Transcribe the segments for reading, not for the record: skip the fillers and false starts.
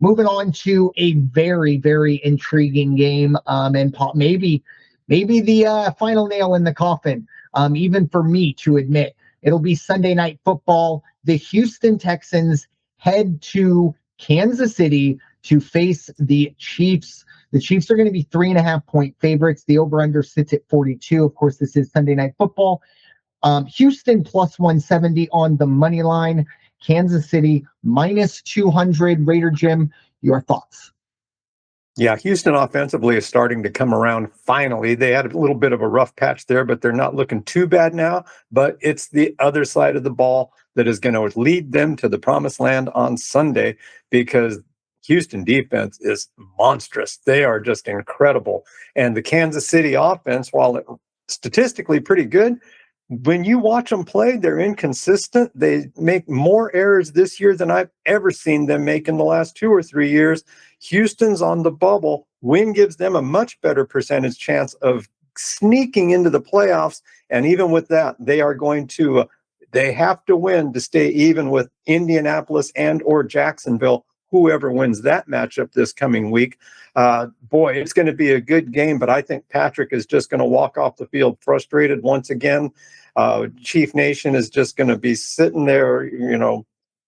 moving on to a very, very intriguing game, and maybe the final nail in the coffin, even for me to admit. It'll be Sunday Night Football. The Houston Texans head to Kansas City to face the Chiefs. The Chiefs are going to be 3.5-point favorites. The over-under sits at 42. Of course, this is Sunday Night Football. Houston plus 170 on the money line. Kansas City minus 200. Raider Jim, your thoughts? Yeah, Houston offensively is starting to come around finally. They had a little bit of a rough patch there, but they're not looking too bad now. But it's the other side of the ball that is going to lead them to the promised land on Sunday, because Houston defense is monstrous. They are just incredible. And the Kansas City offense, while statistically pretty good, when you watch them play, they're inconsistent. They make more errors this year than I've ever seen them make in the last 2 or 3 years. Houston's on the bubble. Win gives them a much better percentage chance of sneaking into the playoffs. And even with that, they are going to, they have to win to stay even with Indianapolis and or Jacksonville, whoever wins that matchup this coming week. Boy, it's going to be a good game, but I think Patrick is just going to walk off the field frustrated once again. Chief Nation is just going to be sitting there,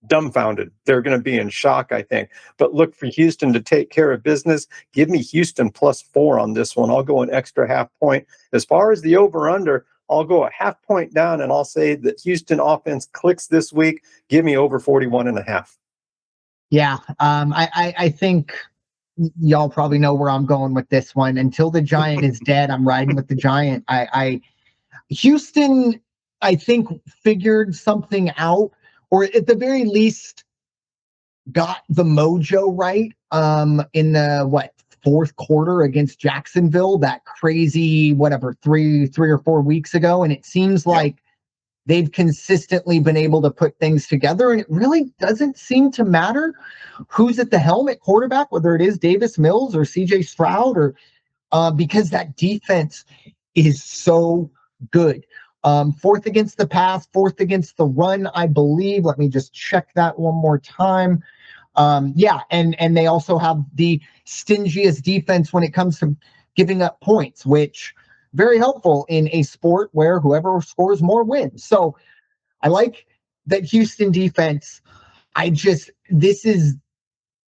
dumbfounded. They're going to be in shock, I think. But look for Houston to take care of business. Give me Houston +4 on this one. I'll go an extra half point. As far as the over-under, I'll go a half point down, and I'll say that Houston offense clicks this week. Give me over 41.5. Yeah, I think y'all probably know where I'm going with this one. Until the Giant is dead, I'm riding with the Giant. Houston, I think, figured something out, or at the very least got the mojo right in the fourth quarter against Jacksonville, that crazy three or 4 weeks ago. And it seems like they've consistently been able to put things together, and it really doesn't seem to matter who's at the helm at quarterback, whether it is Davis Mills or CJ Stroud, or because that defense is so good. Fourth against the pass, fourth against the run, I believe. Let me just check that one more time. And they also have the stingiest defense when it comes to giving up points, which very helpful in a sport where whoever scores more wins. So I like that Houston defense. This is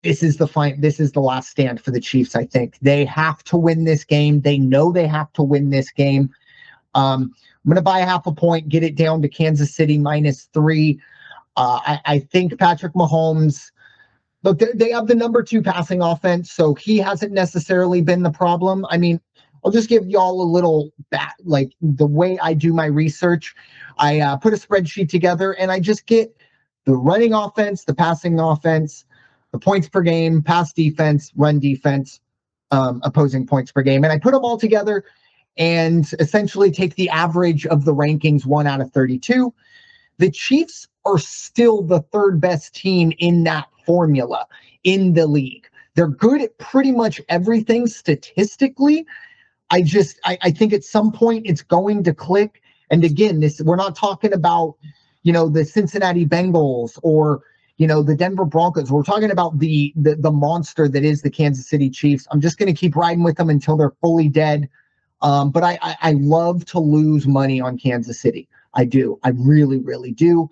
the last stand for the Chiefs. I think they have to win this game. They know they have to win this game. I'm going to buy a half a point, get it down to Kansas City -3. I think Patrick Mahomes, look, they have the number 2 passing offense, so he hasn't necessarily been the problem. I mean, I'll just give y'all a little the way I do my research. I put a spreadsheet together, and I just get the running offense, the passing offense, the points per game, pass defense, run defense, opposing points per game. And I put them all together and essentially take the average of the rankings 1 out of 32. The Chiefs are still the 3rd best team in that formula in the league. They're good at pretty much everything statistically. I think at some point it's going to click. And again, we're not talking about, the Cincinnati Bengals or, the Denver Broncos. We're talking about the monster that is the Kansas City Chiefs. I'm just going to keep riding with them until they're fully dead. But I love to lose money on Kansas City. I do. I really, really do.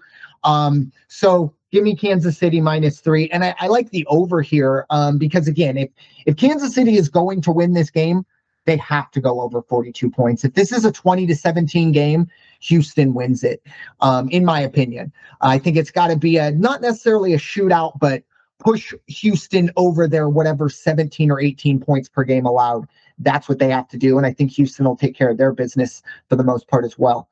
So give me Kansas City -3. And I like the over here because, again, if Kansas City is going to win this game, they have to go over 42 points. If this is a 20-17 game, Houston wins it, in my opinion. I think it's got to be not necessarily a shootout, but push Houston over their 17 or 18 points per game allowed. That's what they have to do. And I think Houston will take care of their business for the most part as well.